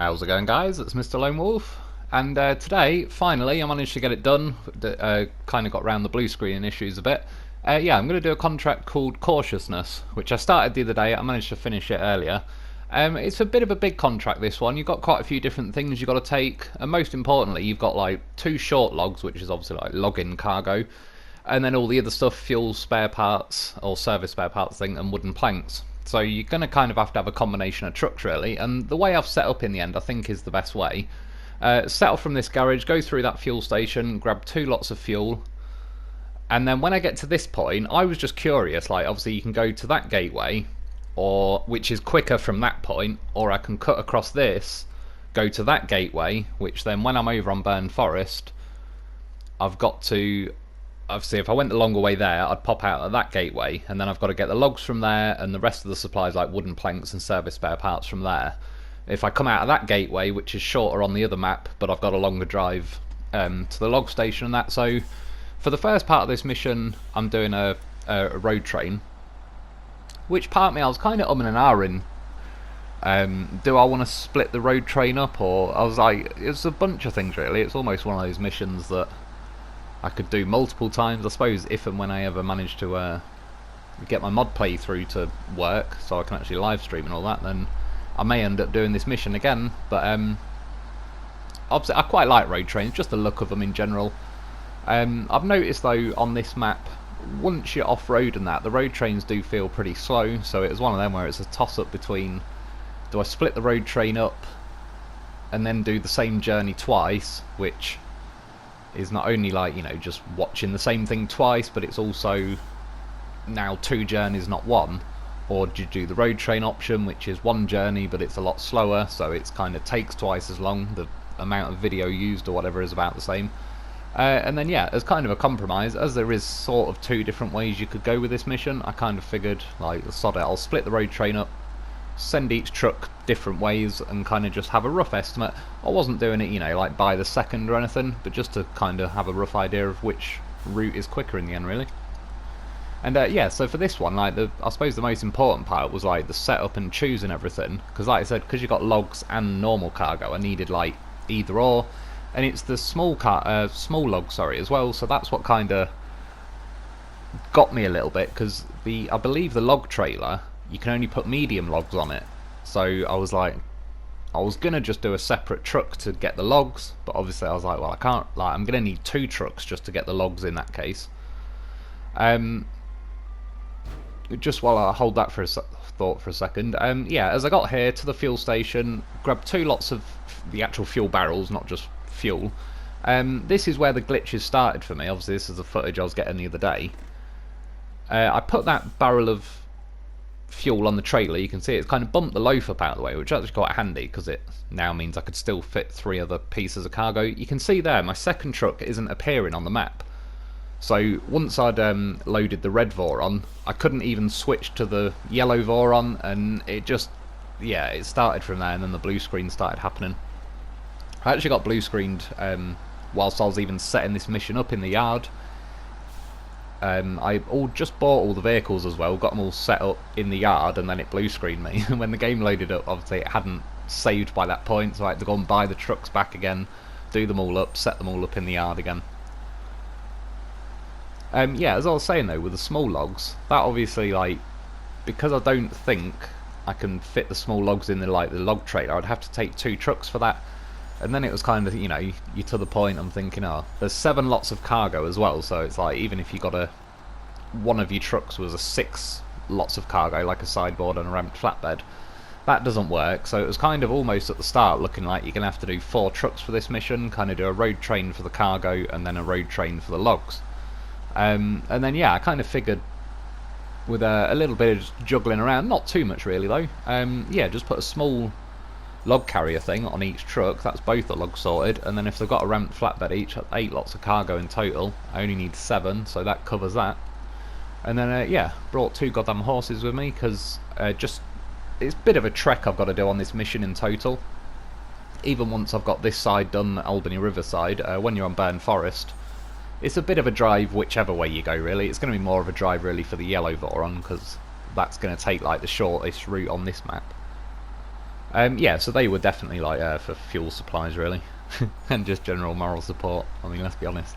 How's it going, guys? It's Mr. Lo4f, and today, finally, I managed to get it done. Kind of got around the blue screen issues a bit. Yeah, I'm going to do a contract called Cautiousness, which I started the other day. I managed to finish it earlier. It's a bit of a big contract, this one. You've got quite a few different things you've got to take, and most importantly, you've got like 2 short logs, which is obviously like login cargo, and then all the other stuff, fuel, spare parts, or service spare parts thing, and wooden planks. So you're going to kind of have to have a combination of trucks, really, and the way I've set up in the end I think is the best way. Set off from this garage, go through that fuel station, grab 2 lots of fuel, and then when I get to this point, I was just curious, like obviously you can go to that gateway, or which is quicker from that point, or I can cut across this, go to that gateway, which then when I'm over on Burn Forest, I've got to, obviously if I went the longer way there, I'd pop out at that gateway, and then I've got to get the logs from there, and the rest of the supplies like wooden planks and service spare parts from there. If I come out of that gateway, which is shorter on the other map, but I've got a longer drive to the log station and that, so for the first part of this mission, I'm doing a road train, which part of me I was kind of umming and ahhing. Do I want to split the road train up, or I was like, it's a bunch of things really. It's almost one of those missions that I could do multiple times, I suppose, if and when I ever manage to get my mod playthrough to work, so I can actually live stream and all that, then I may end up doing this mission again. But obviously I quite like road trains, just the look of them in general. I've noticed though on this map, once you're off-road and that, the road trains do feel pretty slow, so it was one of them where it's a toss-up between, do I split the road train up and then do the same journey twice, which is not only like, you know, just watching the same thing twice, but it's also now 2 journeys, not 1. Or do you do the road train option, which is 1 journey, but it's a lot slower, so it's kind of takes twice as long, the amount of video used or whatever is about the same. And then yeah, as kind of a compromise, as there is sort of 2 different ways you could go with this mission, I kind of figured, like, sod it, I'll split the road train up, send each truck different ways, and kind of just have a rough estimate. I wasn't doing it, you know, like by the second or anything, but just to kind of have a rough idea of which route is quicker in the end, really. And yeah, so for this one, like, I suppose the most important part was like the setup and choosing everything, because like I said, because you got logs and normal cargo, I needed like either or, and it's the small log, sorry, as well. So that's what kind of got me a little bit, because I believe the log trailer, you can only put medium logs on it. So I was like, I was gonna just do a separate truck to get the logs, but obviously I was like, well, I can't, like, I'm gonna need 2 trucks just to get the logs in that case. Just while I hold that for a thought for a second, yeah, as I got here to the fuel station, grabbed 2 lots of the actual fuel barrels, not just fuel. This is where the glitches started for me. Obviously this is the footage I was getting the other day. I put that barrel of fuel on the trailer. You can see it's kind of bumped the Lo4f out of the way, which is actually quite handy, because it now means I could still fit 3 other pieces of cargo. You can see there my second truck isn't appearing on the map. So once I'd loaded the red Voron, I couldn't even switch to the yellow Voron, and it just, yeah, it started from there, and then the blue screen started happening. I actually got blue screened whilst I was even setting this mission up in the yard. I just bought all the vehicles as well, got them all set up in the yard, and then it blue screened me. And when the game loaded up, obviously it hadn't saved by that point, so I had to go and buy the trucks back again, do them all up, set them all up in the yard again. Yeah, as I was saying though, with the small logs, that obviously, like, because I don't think I can fit the small logs in the log trailer, I'd have to take 2 trucks for that. And then it was kind of, you know, you're to the point, I'm thinking, oh, there's 7 lots of cargo as well, so it's like, even if you got one of your trucks was a 6 lots of cargo, like a sideboard and a ramped flatbed, that doesn't work. So it was kind of almost at the start looking like you're going to have to do 4 trucks for this mission, kind of do a road train for the cargo, and then a road train for the logs. And then yeah, I kind of figured with a little bit of juggling around, not too much really though, yeah, just put a small log carrier thing on each truck, that's both the logs sorted, and then if they've got a ramped flatbed each, 8 lots of cargo in total, I only need 7, so that covers that. And then yeah, brought 2 goddamn horses with me, because just, it's a bit of a trek I've got to do on this mission in total. Even once I've got this side done, Albany Riverside, when you're on Burn Forest, it's a bit of a drive whichever way you go really. It's going to be more of a drive really for the yellow Voron, because that's going to take like the shortest route on this map. Yeah, so they were definitely like for fuel supplies really, and just general moral support. I mean, let's be honest,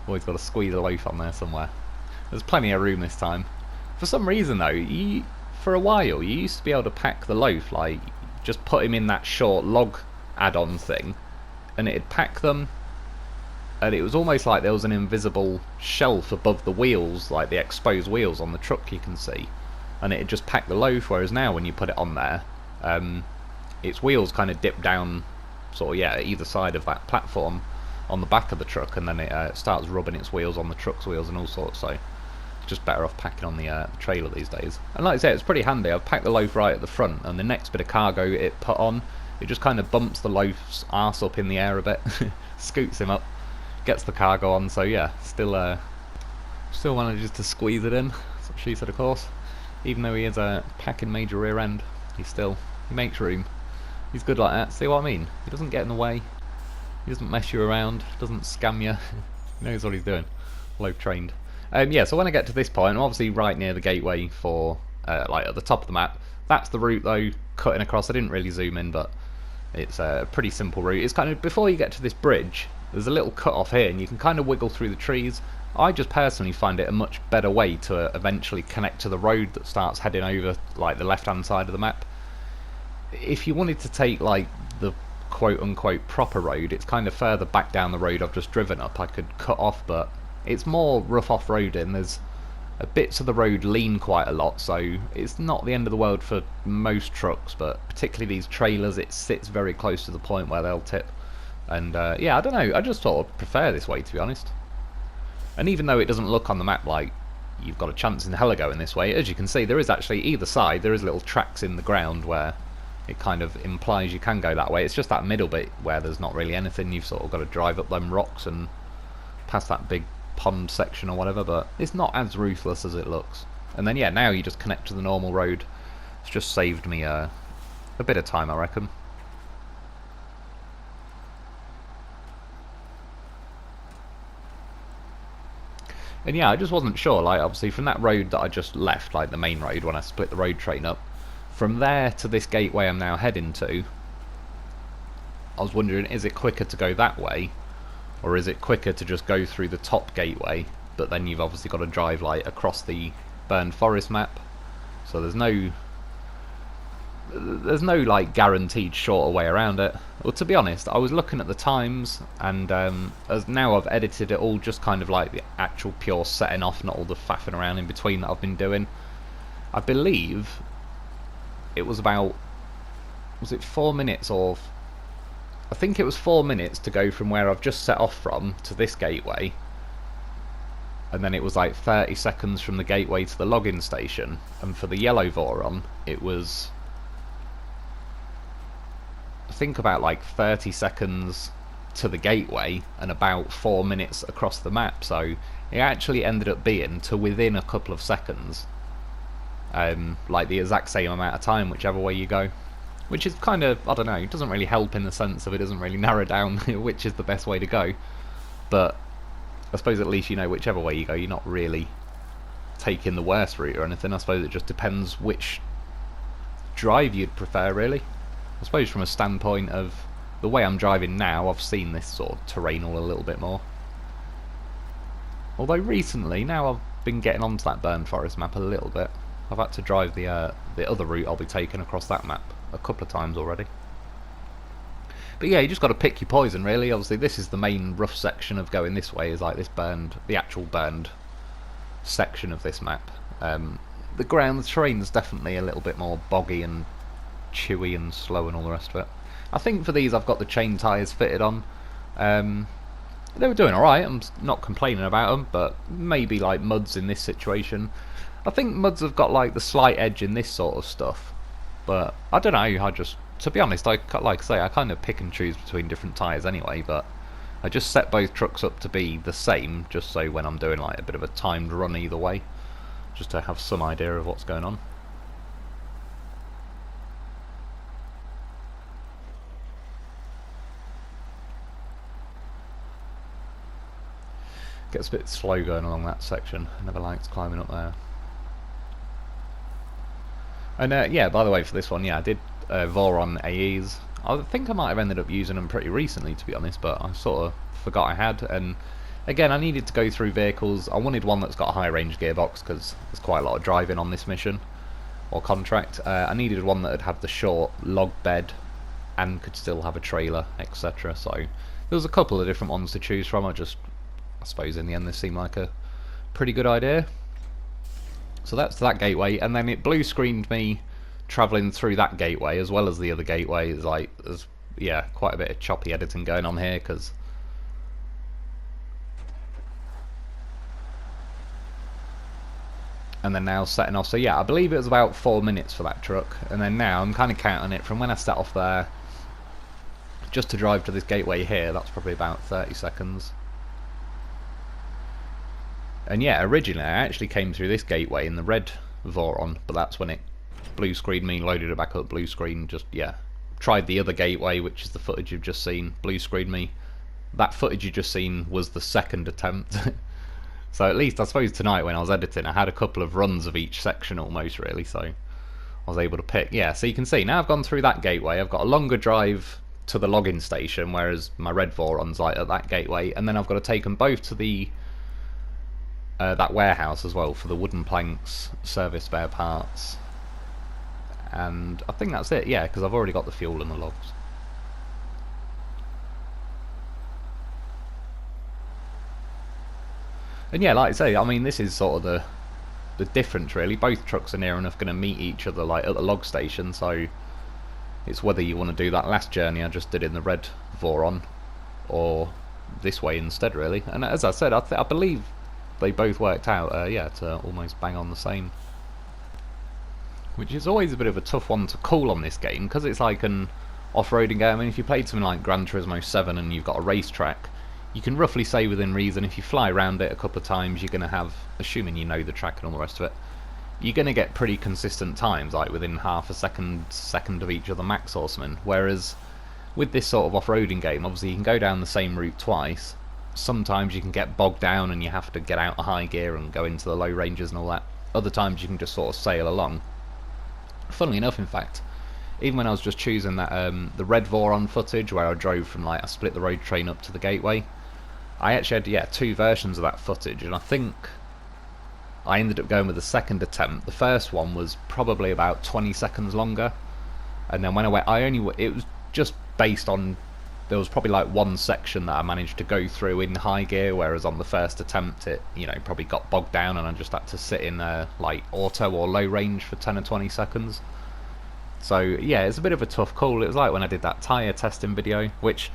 always got to squeeze a loaf on there somewhere. There's plenty of room this time. For some reason though, for a while you used to be able to pack the loaf, like just put him in that short log add-on thing, and it'd pack them. And it was almost like there was an invisible shelf above the wheels, like the exposed wheels on the truck you can see, and it'd just pack the loaf. Whereas now, when you put it on there, its wheels kind of dip down, sort of either side of that platform on the back of the truck, and then it starts rubbing its wheels on the truck's wheels and all sorts. So it's just better off packing on the trailer these days. And like I say, it's pretty handy. I've packed the loaf right at the front, and the next bit of cargo it put on, it just kind of bumps the loaf's arse up in the air a bit, scoots him up, gets the cargo on. So yeah, still manages to squeeze it in. That's what she said, of course. Even though he is a packing major rear end, he makes room. He's good like that. See what I mean? He doesn't get in the way. He doesn't mess you around. Doesn't scam you. He knows what he's doing. Loaf trained. Yeah. So when I get to this point, I'm obviously right near the gateway for like at the top of the map. That's the route though, cutting across. I didn't really zoom in, but it's a pretty simple route. It's kind of before you get to this bridge. There's a little cut off here, and you can kind of wiggle through the trees. I just personally find it a much better way to eventually connect to the road that starts heading over like the left-hand side of the map. If you wanted to take like the quote-unquote proper road, it's kind of further back down the road I've just driven up. I could cut off, but it's more rough off-roading. There's bits of the road lean quite a lot, so it's not the end of the world for most trucks, but particularly these trailers, it sits very close to the point where they'll tip. And yeah, I don't know, I just sort of prefer this way, to be honest. And even though it doesn't look on the map like you've got a chance in hell of going this way, as you can see, there is actually either side, there is little tracks in the ground where it kind of implies you can go that way. It's just that middle bit where there's not really anything. You've sort of got to drive up them rocks and past that big pond section or whatever, but it's not as ruthless as it looks. And then yeah, now you just connect to the normal road. It's just saved me a bit of time, I reckon. And yeah, I just wasn't sure, like obviously from that road that I just left, like the main road when I split the road train up, from there to this gateway I'm now heading to, I was wondering, is it quicker to go that way, or is it quicker to just go through the top gateway, but then you've obviously got to drive like across the burned forest map, so there's no like guaranteed shorter way around it. Well, to be honest, I was looking at the times, and as now I've edited it all, just kind of like the actual pure setting off, not all the faffing around in between that I've been doing. I believe it was about, was it 4 minutes, or I think it was 4 minutes to go from where I've just set off from to this gateway, and then it was like 30 seconds from the gateway to the login station, and for the yellow Voron it was, I think, about like 30 seconds to the gateway and about 4 minutes across the map. So it actually ended up being to within a couple of seconds, like the exact same amount of time whichever way you go, which is kind of, I don't know, it doesn't really help in the sense of it doesn't really narrow down which is the best way to go, but I suppose at least you know whichever way you go you're not really taking the worst route or anything. I suppose it just depends which drive you'd prefer, really. I suppose from a standpoint of the way I'm driving now, I've seen this sort of terrain all a little bit more. Although recently, now I've been getting onto that burned forest map a little bit. I've had to drive the other route I'll be taking across that map a couple of times already. But yeah, you just got to pick your poison, really. Obviously, this is the main rough section of going this way, is like this burned, the actual burned section of this map. The ground, the terrain's definitely a little bit more boggy and chewy and slow and all the rest of it. I think for these I've got the chain tyres fitted on. They were doing alright, I'm not complaining about them, but maybe like muds in this situation. I think muds have got like the slight edge in this sort of stuff, but I don't know, I just, to be honest, like I say, I kind of pick and choose between different tyres anyway, but I just set both trucks up to be the same, just so when I'm doing like a bit of a timed run either way, just to have some idea of what's going on. Gets a bit slow going along that section. I never liked climbing up there. And yeah, by the way, for this one, yeah, I did Voron AEs. I think I might have ended up using them pretty recently, to be honest, but I sort of forgot I had. And again, I needed to go through vehicles. I wanted one that's got a high range gearbox because there's quite a lot of driving on this mission or contract. I needed one that would have the short log bed and could still have a trailer, etc. So there was a couple of different ones to choose from. I suppose in the end this seemed like a pretty good idea. So that's that gateway, and then it blue screened me travelling through that gateway as well as the other gateway. It's like there's quite a bit of choppy editing going on here because and then now setting off. So yeah, I believe it was about 4 minutes for that truck, and then now I'm kind of counting it from when I set off there just to drive to this gateway here. That's probably about 30 seconds. And yeah, originally I actually came through this gateway in the red Voron, but that's when it blue screened me, loaded it back up, blue screen, just tried the other gateway, which is the footage you've just seen, blue screened me. That footage you just seen was the second attempt. So at least I suppose tonight when I was editing I had a couple of runs of each section almost really, so I was able to pick. Yeah, so you can see now I've gone through that gateway, I've got a longer drive to the login station, whereas my red Voron's like at that gateway, and then I've got to take them both to the that warehouse as well for the wooden planks, service spare parts, and I think that's it, yeah, because I've already got the fuel and the logs. And yeah, like I say, I mean this is sort of the difference really. Both trucks are near enough going to meet each other like at the log station, so it's whether you want to do that last journey I just did in the red Voron or this way instead really. And as I said, I believe they both worked out to almost bang on the same, which is always a bit of a tough one to call on this game because it's like an off-roading game. I mean, if you played something like Gran Turismo 7 and you've got a racetrack, you can roughly say within reason if you fly around it a couple of times you're going to have, assuming you know the track and all the rest of it, you're going to get pretty consistent times, like within half a second of each other max or something. Whereas with this sort of off-roading game, obviously you can go down the same route twice. Sometimes you can get bogged down and you have to get out of high gear and go into the low ranges and all that. Other times you can just sort of sail along. Funnily enough, in fact, even when I was just choosing that the red Voron footage where I drove from I split the road train up to the gateway, I actually had two versions of that footage, and I think I ended up going with the second attempt. The first one was probably about 20 seconds longer, and then when I went, it was just based on, there was probably like one section that I managed to go through in high gear, whereas on the first attempt it probably got bogged down and I just had to sit in like auto or low range for 10 or 20 seconds. So yeah, it's a bit of a tough call. It was like when I did that tyre testing video, which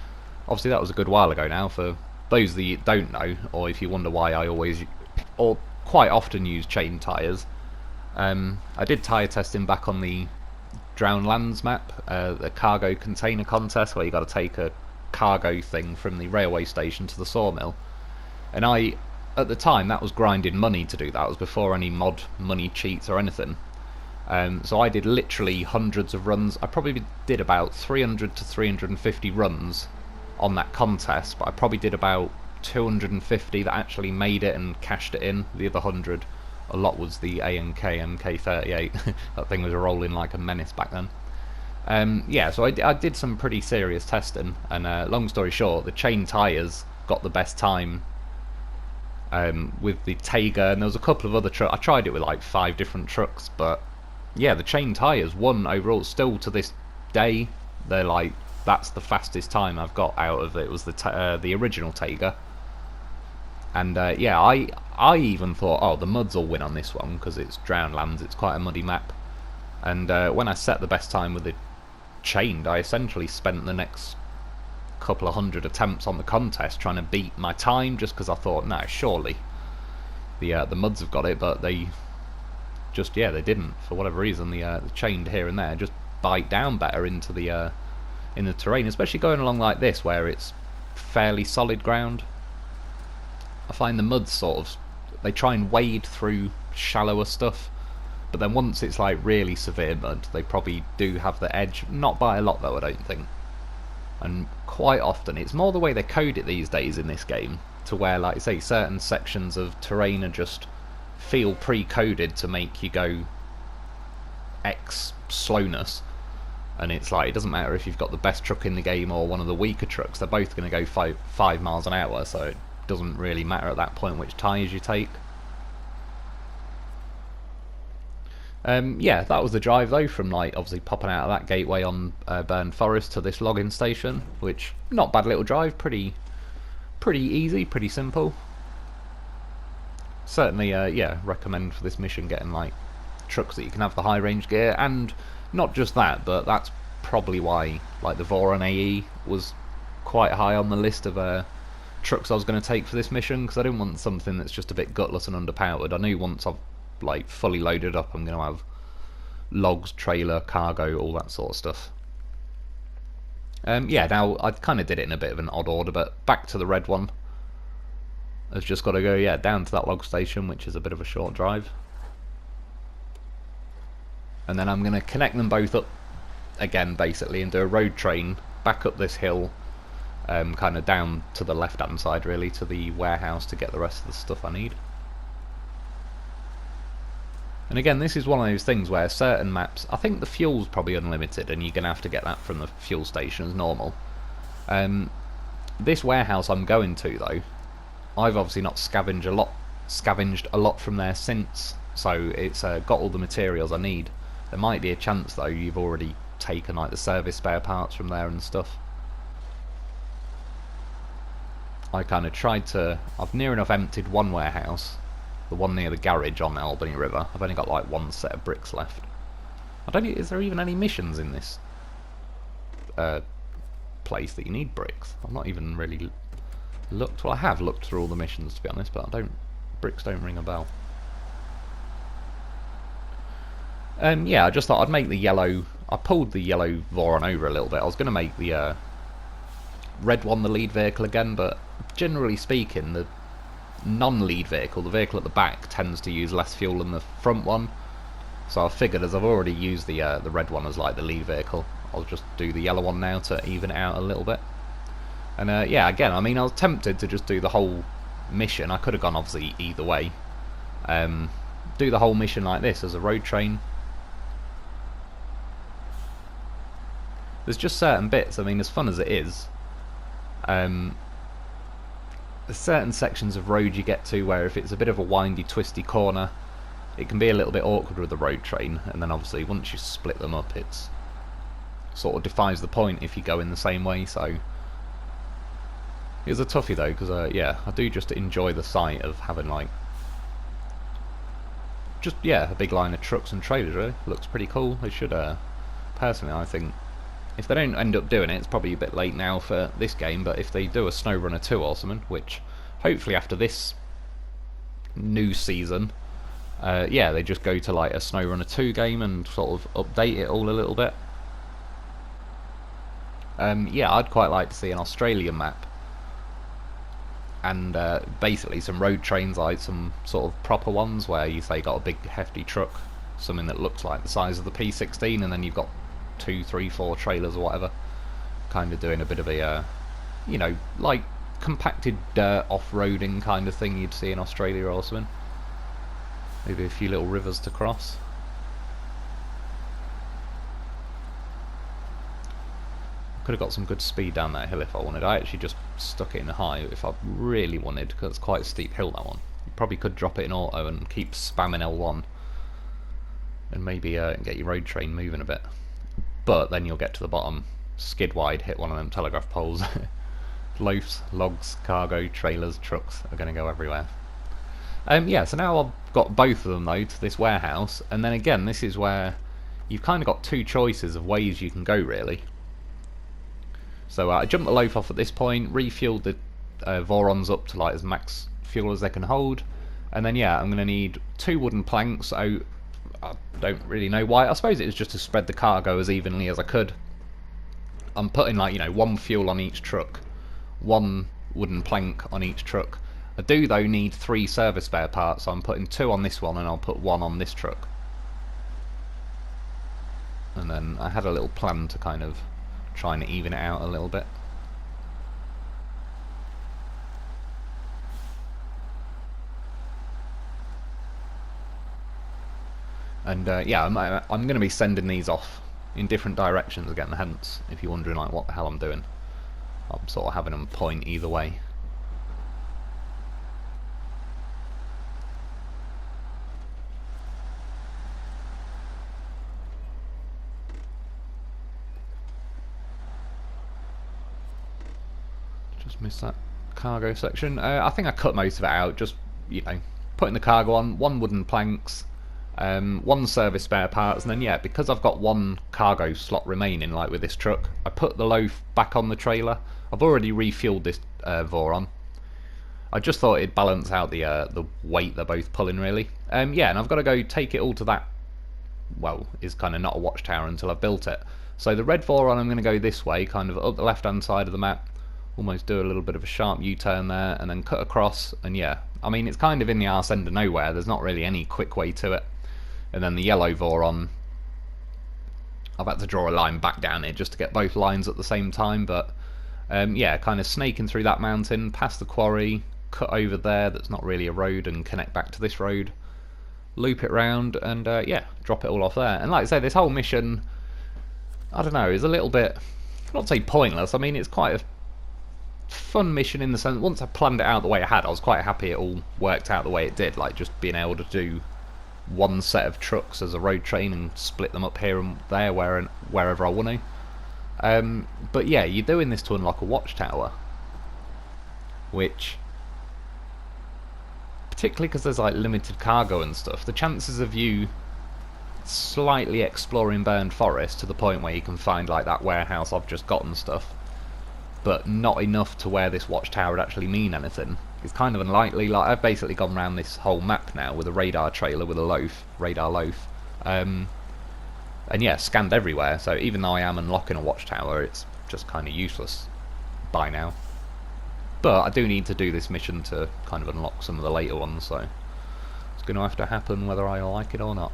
obviously that was a good while ago now for those that you don't know, or if you wonder why I always or quite often use chain tyres. I did tyre testing back on the Drowned Lands map, the cargo container contest where you got to take a cargo thing from the railway station to the sawmill, and at the time that was grinding money to do that. It was before any mod money cheats or anything. So I did literally hundreds of runs. I probably did about 300 to 350 runs on that contest, but I probably did about 250 that actually made it and cashed it in. The other 100, a lot was the ANK MK38. That thing was rolling like a menace back then. Yeah, so I did some pretty serious testing, and long story short, the chain tyres got the best time with the Tega, and there was a couple of other trucks. I tried it with like 5 different trucks, but yeah, the chain tyres won overall. Still to this day, they're like, that's the fastest time I've got out of it. It was the original Tega. And yeah, I even thought, oh, the muds will win on this one because it's Drowned Lands, it's quite a muddy map. And when I set the best time with it chained, I essentially spent the next couple of hundred attempts on the contest trying to beat my time, just because I thought, no, surely the muds have got it, but they just, yeah, they didn't for whatever reason. The chained here and there just bite down better into the in the terrain, especially going along like this where it's fairly solid ground. I find the muds sort of, they try and wade through shallower stuff, but then once it's like really severe mud, they probably do have the edge. Not by a lot though, I don't think. And quite often it's more the way they code it these days in this game, to where, like I say, certain sections of terrain are just feel pre-coded to make you go X slowness, And it's like, it doesn't matter if you've got the best truck in the game or one of the weaker trucks, they're both going to go 5 miles an hour, so it doesn't really matter at that point which tyres you take. Yeah, that was the drive though, from like obviously popping out of that gateway on Burn Forest to this logging station, which, not bad little drive, pretty easy, pretty simple. Certainly, yeah, recommend for this mission getting like trucks that you can have the high range gear, and not just that, but that's probably why like the Voron AE was quite high on the list of trucks I was going to take for this mission, because I didn't want something that's just a bit gutless and underpowered. I knew once I've like fully loaded up, I'm going to have logs, trailer, cargo, all that sort of stuff. Yeah, now I kind of did it in a bit of an odd order, but back to the red one. I've just got to go, yeah, down to that log station, which is a bit of a short drive. And then I'm going to connect them both up again, basically, and do a road train back up this hill, kind of down to the left-hand side, really, to the warehouse to get the rest of the stuff I need. And again, this is one of those things where certain maps, I think the fuel's probably unlimited, and you're going to have to get that from the fuel station as normal. This warehouse I'm going to, though, I've obviously not scavenged a lot from there since, so it's got all the materials I need. There might be a chance, though, you've already taken like the service spare parts from there and stuff. I kind of tried to... I've near enough emptied one warehouse, the one near the garage on the Albany River. I've only got like one set of bricks left. I don't... Is there even any missions in this place that you need bricks? I've not even really looked. Well, I have looked through all the missions, to be honest, but bricks don't ring a bell. Yeah, I just thought I'd make the yellow... I pulled the yellow Voron over a little bit. I was going to make the red one the lead vehicle again, but generally speaking, the non-lead vehicle, the vehicle at the back, tends to use less fuel than the front one. So I figured, as I've already used the red one as like the lead vehicle, I'll just do the yellow one now to even it out a little bit. And yeah, again, I mean, I was tempted to just do the whole mission. I could have gone obviously either way. Do the whole mission like this as a road train. There's just certain bits, I mean, as fun as it is, there's certain sections of road you get to where if it's a bit of a windy, twisty corner, it can be a little bit awkward with the road train, and then obviously once you split them up, it's sort of defies the point if you go in the same way. So it was a toughie though, because yeah, I do just enjoy the sight of having like just, yeah, a big line of trucks and trailers. Really looks pretty cool. They should personally, I think, if they don't end up doing it, it's probably a bit late now for this game, but if they do a SnowRunner 2 or something, which hopefully after this new season, yeah, they just go to like a SnowRunner 2 game and sort of update it all a little bit. Yeah, I'd quite like to see an Australian map, and basically some road trains, like some sort of proper ones where you say got a big hefty truck, something that looks like the size of the P16, and then you've got 2, 3, 4 trailers or whatever, kind of doing a bit of a, you know, like compacted off-roading kind of thing you'd see in Australia or something. Maybe a few little rivers to cross. Could have got some good speed down that hill if I wanted. I actually just stuck it in high if I really wanted, because it's quite a steep hill, that one. You probably could drop it in auto and keep spamming L1 and maybe get your road train moving a bit. But then you'll get to the bottom, skid wide, hit one of them telegraph poles. Loafs, logs, cargo, trailers, trucks are going to go everywhere. Yeah, so now I've got both of them though to this warehouse, and then again, this is where you've kind of got two choices of ways you can go, really. So I jumped the Lo4f at this point, refueled the Vorons up to like as max fuel as they can hold, and then yeah, I'm going to need 2 wooden planks. So I don't really know why. I suppose it was just to spread the cargo as evenly as I could. I'm putting like, you know, 1 fuel on each truck, 1 wooden plank on each truck. I do though need 3 service spare parts, so I'm putting 2 on this one and I'll put 1 on this truck. And then I had a little plan to kind of try and even it out a little bit. And yeah, I'm going to be sending these off in different directions again, hence if you're wondering like what the hell I'm doing, I'm sort of having them point either way. Just missed that cargo section. I think I cut most of it out, just, you know, putting the cargo on, 1 wooden planks, 1 service spare parts, and then yeah, because I've got 1 cargo slot remaining, like with this truck, I put the loaf back on the trailer. I've already refueled this Voron. I just thought it'd balance out the weight they're both pulling, really. Yeah, and I've got to go take it all to that, well, is kind of not a watchtower until I've built it. So the red Voron, I'm going to go this way, kind of up the left-hand side of the map, almost do a little bit of a sharp U-turn there, and then cut across, and yeah, I mean, it's kind of in the arse end of nowhere, there's not really any quick way to it. And then the yellow Voron, I've had to draw a line back down here just to get both lines at the same time, but yeah, kind of snaking through that mountain, past the quarry, cut over there that's not really a road, and connect back to this road, loop it round, and yeah, drop it all off there. And like I say, this whole mission, I don't know, is a little bit, not to say pointless, I mean, it's quite a fun mission in the sense, once I planned it out the way I had, I was quite happy it all worked out the way it did, like just being able to do 1 set of trucks as a road train and split them up here and there wherever I want to. But yeah, you're doing this to unlock a watchtower, which, particularly because there's like limited cargo and stuff, the chances of you slightly exploring burned forest to the point where you can find like that warehouse I've just got and stuff, but not enough to where this watchtower would actually mean anything, is kind of unlikely. Like, I've basically gone around this whole map now with a radar trailer with a radar loaf, and yeah, scanned everywhere, so even though I am unlocking a watchtower, it's just kind of useless by now. But I do need to do this mission to kind of unlock some of the later ones, so it's going to have to happen whether I like it or not.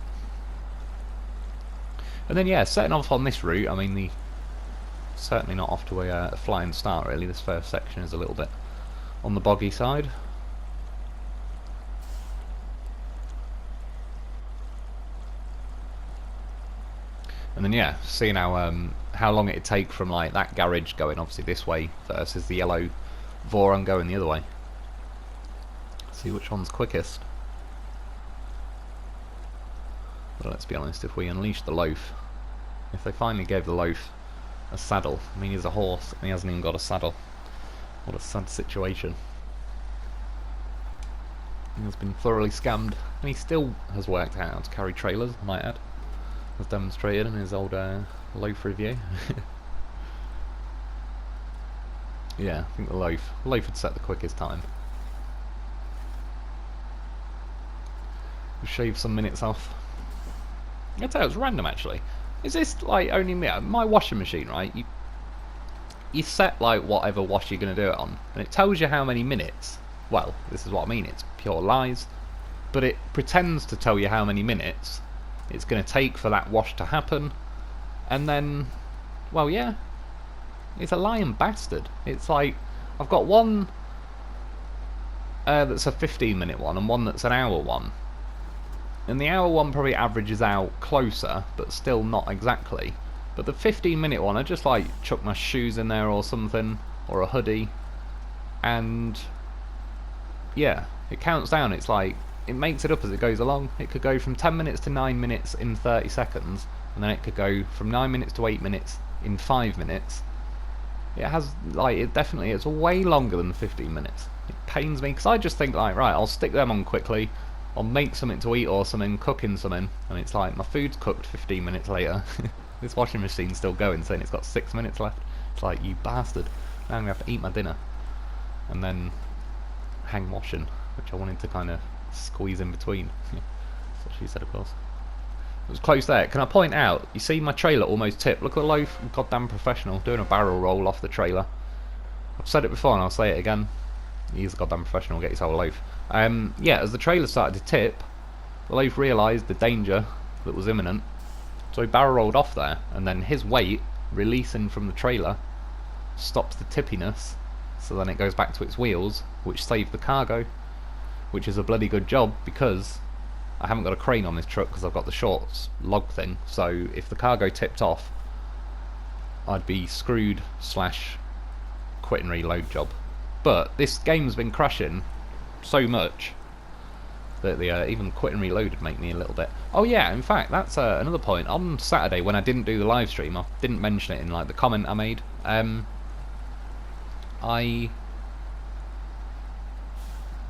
And then yeah, setting off on this route, I mean, certainly not off to a flying start really. This first section is a little bit on the boggy side. And then yeah, seeing how long it'd take from like that garage going obviously this way versus the yellow Voron going the other way. See which one's quickest. But let's be honest, if we unleash the loaf, if they finally gave the loaf a saddle, I mean, he's a horse and he hasn't even got a saddle. What a sad situation. He has been thoroughly scammed, and he still has worked out how to carry trailers, I might add, as demonstrated in his old loaf review. Yeah, I think the loaf would set the quickest time. We'll shave some minutes off. I'd say it was random actually. Is this like only me? My washing machine, right? You set like whatever wash you're going to do it on, and it tells you how many minutes. Well, this is what I mean, it's pure lies, but it pretends to tell you how many minutes it's going to take for that wash to happen, and then, well, yeah, it's a lying bastard. It's like, I've got one that's a 15-minute one and one that's an hour one, and the hour one probably averages out closer, but still not exactly. But the 15-minute one, I just like chuck my shoes in there or something, or a hoodie, and yeah, it counts down. It's like, it makes it up as it goes along. It could go from 10 minutes to 9 minutes in 30 seconds, and then it could go from 9 minutes to 8 minutes in 5 minutes. It has, like, it's way longer than 15 minutes. It pains me, because I just think, like, right, I'll stick them on quickly, I'll make something to eat or something, cooking something, and it's like, my food's cooked 15 minutes later. This washing machine's still going, saying it's got 6 minutes left. It's like, you bastard. Now I'm going to have to eat my dinner. And then hang washing, which I wanted to kind of squeeze in between. That's what she said, of course. It was close there. Can I point out, you see my trailer almost tipped. Look at the loaf, goddamn professional, doing a barrel roll off the trailer. I've said it before and I'll say it again. He's a goddamn professional, get his whole loaf. Yeah, as the trailer started to tip, the loaf realised the danger that was imminent, so he barrel rolled off there, and then his weight releasing from the trailer stops the tippiness, so then it goes back to its wheels, which saved the cargo, which is a bloody good job, because I haven't got a crane on this truck because I've got the short log thing, so if the cargo tipped off, I'd be screwed slash quit and reload job. But this game's been crashing so much that the even quit and reload would make me a little bit... Oh yeah, in fact, that's another point. On Saturday, when I didn't do the live stream, I didn't mention it in like the comment I made.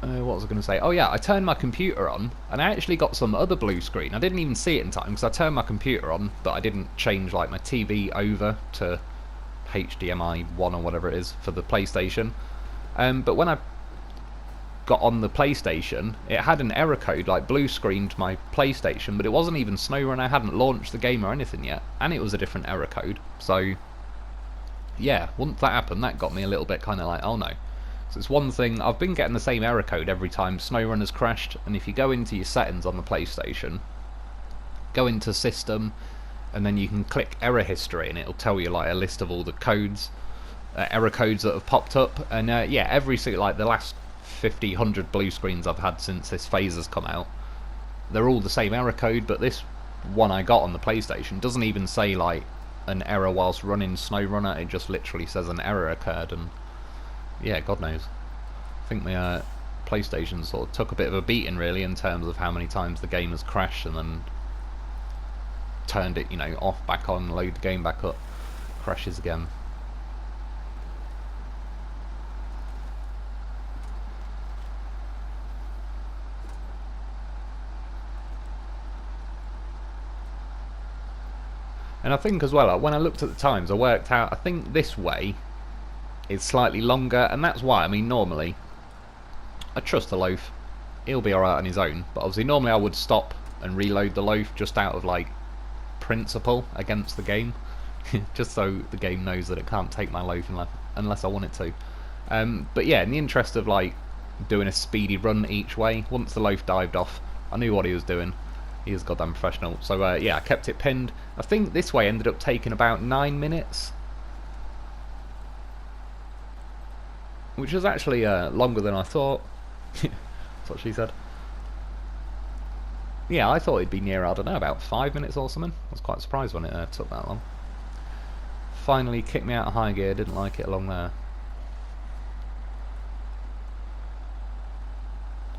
What was I going to say? Oh yeah, I turned my computer on, and I actually got some other blue screen. I didn't even see it in time, because I turned my computer on, but I didn't change like my TV over to HDMI 1 or whatever it is for the PlayStation. But when I got on the PlayStation, it had an error code, like blue screened my PlayStation, but it wasn't even SnowRunner. I hadn't launched the game or anything yet, and it was a different error code. So yeah, once that happened, that got me a little bit kind of like, oh no. So it's one thing, I've been getting the same error code every time SnowRunner's crashed, and if you go into your settings on the PlayStation, go into System, and then you can click Error History, and it'll tell you like a list of all the codes, error codes that have popped up, and yeah, every single, like the last 50, 100 blue screens I've had since this phase has come out, they're all the same error code, but this one I got on the PlayStation doesn't even say like an error whilst running SnowRunner, it just literally says an error occurred, and yeah, God knows. I think the PlayStation sort of took a bit of a beating really in terms of how many times the game has crashed and then turned it, you know, off, back on, load the game back up, crashes again. And I think as well, when I looked at the times, I worked out, I think this way is slightly longer, and that's why, I mean, normally, I trust the loaf, he'll be alright on his own, but obviously normally I would stop and reload the loaf just out of, like, principle against the game, just so the game knows that it can't take my loaf unless I want it to. But yeah, in the interest of, like, doing a speedy run each way, once the loaf dived off, I knew what he was doing. He is goddamn professional. So yeah, I kept it pinned. I think this way ended up taking about 9 minutes, which was actually longer than I thought. That's what she said. Yeah, I thought it'd be near, I don't know, about 5 minutes or something. I was quite surprised when it took that long. Finally kicked me out of high gear, didn't like it along there.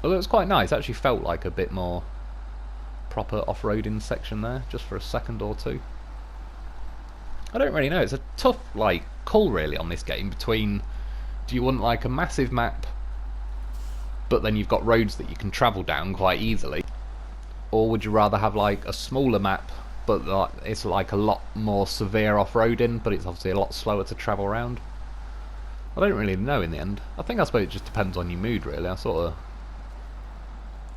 Although it was quite nice, it actually felt like a bit more proper off-roading section there, just for a second or two. I don't really know, it's a tough, like, call really on this game between, do you want like a massive map, but then you've got roads that you can travel down quite easily, or would you rather have like a smaller map, but like, it's like a lot more severe off-roading, but it's obviously a lot slower to travel around? I don't really know in the end. I suppose it just depends on your mood really.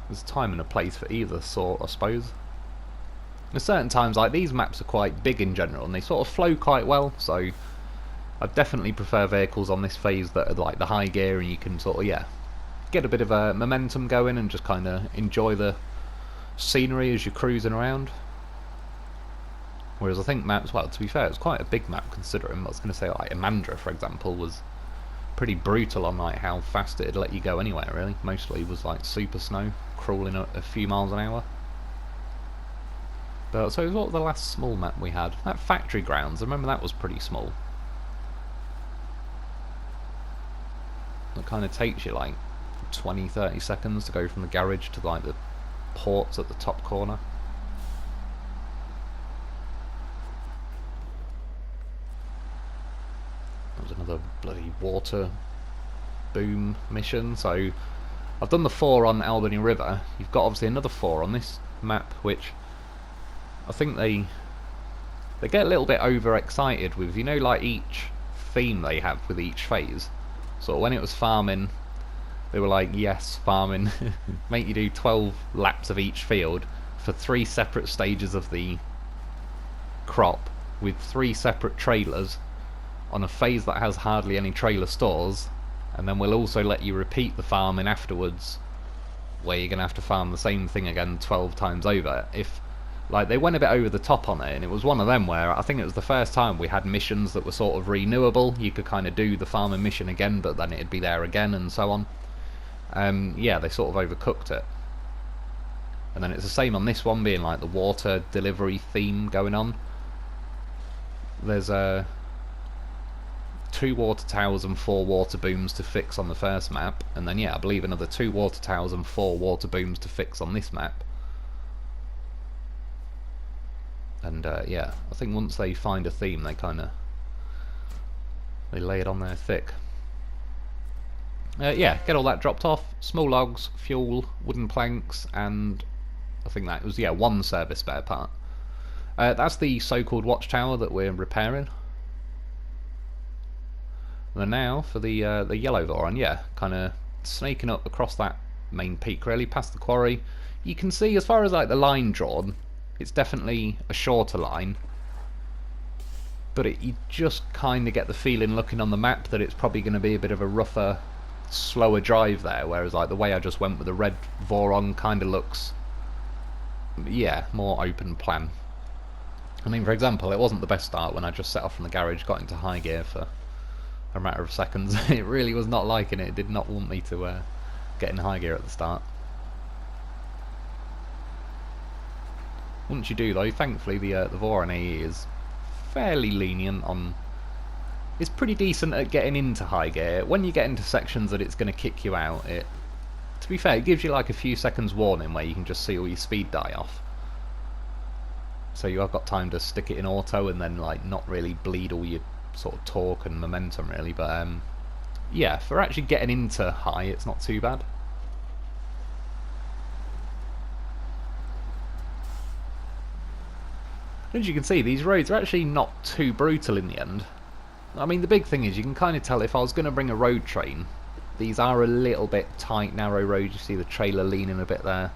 There's a time and a place for either sort, I suppose. There's certain times, like these maps are quite big in general, and they sort of flow quite well, so I definitely prefer vehicles on this phase that are like the high gear, and you can sort of, yeah, get a bit of a momentum going and just kind of enjoy the scenery as you're cruising around. Whereas I think maps, well, to be fair, it's quite a big map considering. I was going to say like Amandra, for example, was pretty brutal on like how fast it'd let you go anywhere really. Mostly was like super snow, crawling a few miles an hour. But so what was the last small map we had? That Factory Grounds, I remember that was pretty small. It kind of takes you like 20-30 seconds to go from the garage to like the ports at the top corner. That was another bloody water boom mission. So I've done the 4 on Albany River. You've got obviously another 4 on this map, which I think they get a little bit overexcited with, you know, like each theme they have with each phase. So when it was farming, they were like, yes, farming, make you do 12 laps of each field for 3 separate stages of the crop with 3 separate trailers on a phase that has hardly any trailer stores, and then we'll also let you repeat the farming afterwards, where you're going to have to farm the same thing again 12 times over. If, like, they went a bit over the top on it, and it was one of them where I think it was the first time we had missions that were sort of renewable. You could kind of do the farming mission again, but then it'd be there again, and so on. Yeah, they sort of overcooked it. And then it's the same on this one, being like the water delivery theme going on. There's 2 water towers and 4 water booms to fix on the first map, and then yeah, I believe another 2 water towers and 4 water booms to fix on this map. And yeah, I think once they find a theme, they lay it on there thick. Yeah, get all that dropped off. Small logs, fuel, wooden planks, and I think that was, yeah, 1 service spare part. That's the so-called Watchtower that we're repairing. And then now for the yellow Voron, yeah, kind of snaking up across that main peak, really, past the quarry. You can see, as far as like the line drawn, it's definitely a shorter line. But you just kind of get the feeling, looking on the map, that it's probably going to be a bit of a rougher, slower drive there, whereas like the way I just went with the red Voron kind of looks, yeah, more open plan. I mean, for example, it wasn't the best start when I just set off from the garage, got into high gear for a matter of seconds. It really was not liking it. It did not want me to get in high gear at the start. Once you do though, thankfully the Voron AE is fairly lenient on... It's pretty decent at getting into high gear. When you get into sections that it's going to kick you out, to be fair, it gives you like a few seconds warning where you can just see all your speed die off. So you have got time to stick it in auto and then like not really bleed all your sort of torque and momentum really, but yeah, for actually getting into high, it's not too bad. As you can see, these roads are actually not too brutal in the end. I mean, the big thing is you can kind of tell if I was going to bring a road train, these are a little bit tight, narrow roads. You see the trailer leaning a bit there.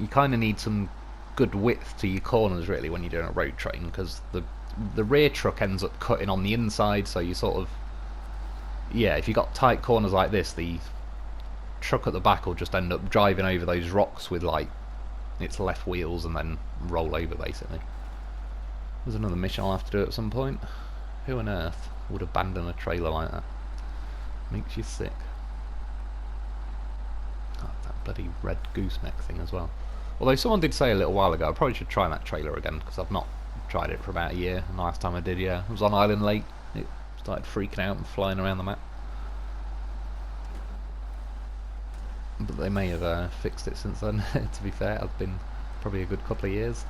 You kind of need some good width to your corners really when you're doing a road train, because the rear truck ends up cutting on the inside, so you sort of, yeah, if you got tight corners like this, the truck at the back will just end up driving over those rocks with like its left wheels and then roll over basically. There's another mission I'll have to do at some point. Who on earth would abandon a trailer like that? Makes you sick. Oh, that bloody red gooseneck thing as well. Although someone did say a little while ago I probably should try that trailer again, because I've not tried it for about a year, and the last time I did, yeah, I was on Island Lake. It started freaking out and flying around the map. But they may have fixed it since then, to be fair. It's been probably a good couple of years.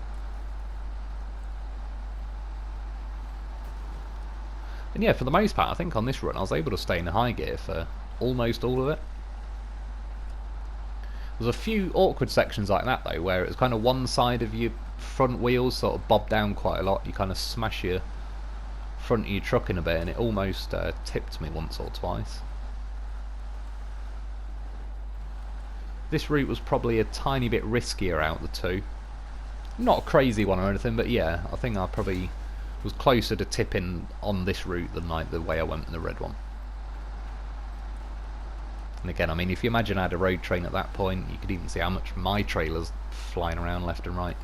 And yeah, for the most part, I think on this run I was able to stay in high gear for almost all of it. There's a few awkward sections like that though, where it's kind of one side of your front wheels sort of bob down quite a lot. You kind of smash your front of your truck in a bit, and it almost tipped me once or twice. This route was probably a tiny bit riskier out of the two. Not a crazy one or anything, but yeah, I think I probably was closer to tipping on this route than like the way I went in the red one. And again, I mean, if you imagine I had a road train at that point, you could even see how much my trailer's flying around left and right.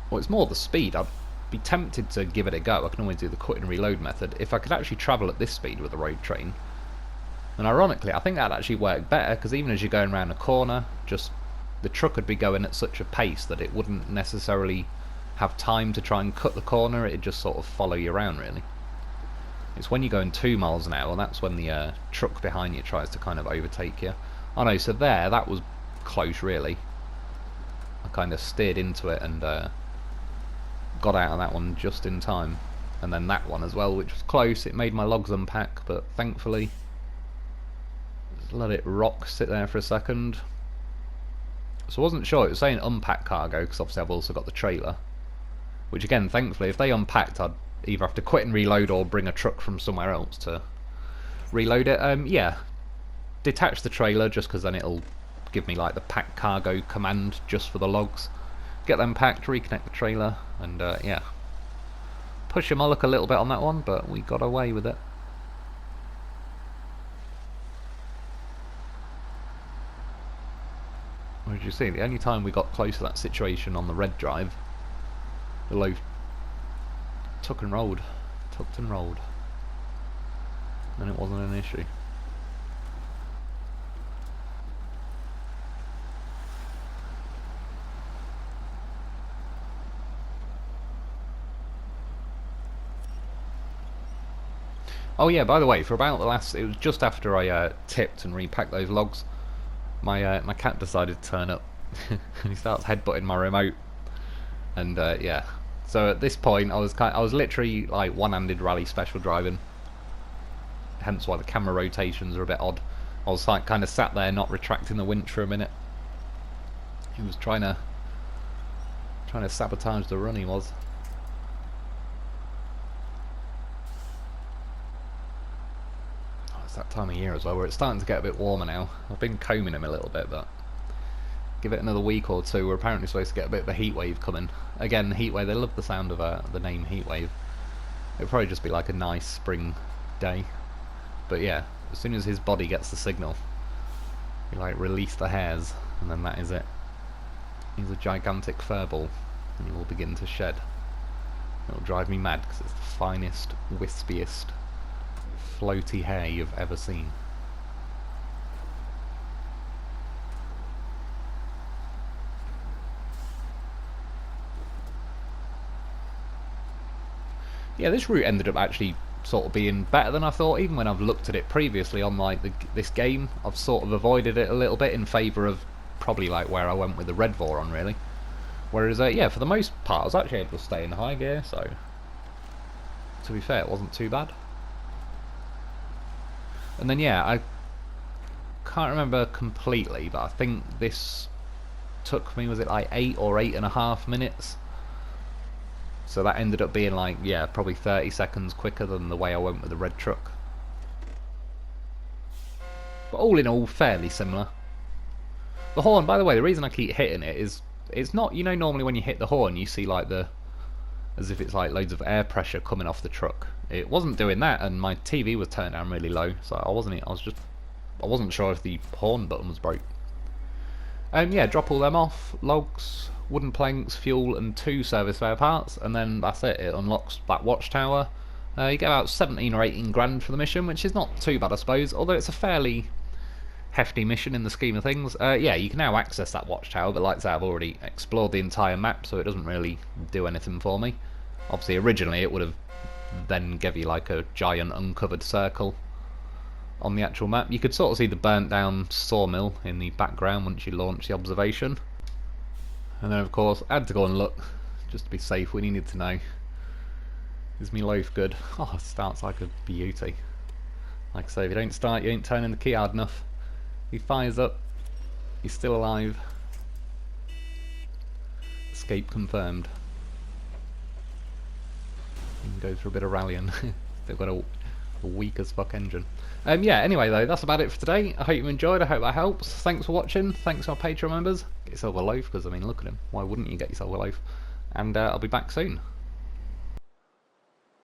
Well, it's more the speed. I'd be tempted to give it a go. I can always do the cut and reload method. If I could actually travel at this speed with a road train, and ironically, I think that'd actually work better, because even as you're going around a corner, just the truck would be going at such a pace that it wouldn't necessarily have time to try and cut the corner. It'd just sort of follow you around, really. It's when you're going 2 miles an hour, that's when the truck behind you tries to kind of overtake you. Oh no, so there, that was close really. I kind of steered into it and got out of that one just in time. And then that one as well, which was close. It made my logs unpack, but thankfully just let it rock, sit there for a second. So I wasn't sure, it was saying unpack cargo, because obviously I've also got the trailer. Which again, thankfully, if they unpacked, I'd either have to quit and reload or bring a truck from somewhere else to reload it. Yeah, detach the trailer just because then it'll give me like the pack cargo command just for the logs. Get them packed, reconnect the trailer, and yeah, push my luck a little bit on that one, but we got away with it. As you see, the only time we got close to that situation on the red drive, the low tucked and rolled. and it wasn't an issue. Oh yeah, by the way, for about the last, it was just after I tipped and repacked those logs, my cat decided to turn up, and he starts headbutting my remote, and yeah. So at this point, I was literally like one-handed rally special driving, hence why the camera rotations are a bit odd. I was like kind of sat there not retracting the winch for a minute. He was trying to sabotage the run. He was. That time of year as well, where it's starting to get a bit warmer now. I've been combing him a little bit, but give it another week or two. We're apparently supposed to get a bit of a heat wave coming. Again, heat wave. They love the sound of the name heat wave. It'll probably just be like a nice spring day. But yeah, as soon as his body gets the signal, you like release the hairs, and then that is it. He's a gigantic furball, and he will begin to shed. It'll drive me mad because it's the finest, wispiest, floaty hair you've ever seen. Yeah, this route ended up actually sort of being better than I thought. Even when I've looked at it previously on like this game, I've sort of avoided it a little bit in favour of probably like where I went with the red Voron really. Whereas yeah, for the most part I was actually able to stay in high gear, so to be fair it wasn't too bad. And then yeah, I can't remember completely, but I think this took me, was it like 8 or 8.5 minutes? So that ended up being like, yeah, probably 30 seconds quicker than the way I went with the red truck. But all in all, fairly similar. The horn, by the way, the reason I keep hitting it is, it's not, you know, normally when you hit the horn you see like as if it's like loads of air pressure coming off the truck. It wasn't doing that, and my TV was turned down really low, so I wasn't sure if the horn button was broke. Yeah, drop all them off, logs, wooden planks, fuel, and 2 service spare parts, and then that's it. It unlocks that Watchtower. You get about 17 or 18 grand for the mission, which is not too bad, I suppose, although it's a fairly hefty mission in the scheme of things. Yeah, you can now access that Watchtower, but like I say, I've already explored the entire map, so it doesn't really do anything for me. Obviously, originally it would have then give you like a giant uncovered circle on the actual map. You could sort of see the burnt down sawmill in the background once you launch the observation. And then of course I had to go and look just to be safe. We needed to know, is me loaf good? Oh, it starts like a beauty. Like I say, if you don't start, you ain't turning the key hard enough. He fires up, he's still alive. Escape confirmed. Go through a bit of rallying. They've got a weak as fuck engine. Yeah, anyway though, that's about it for today. I hope you enjoyed, I hope that helps. Thanks for watching, thanks to our Patreon members. Get yourself a loaf, because I mean look at him, why wouldn't you get yourself a loaf? And I'll be back soon.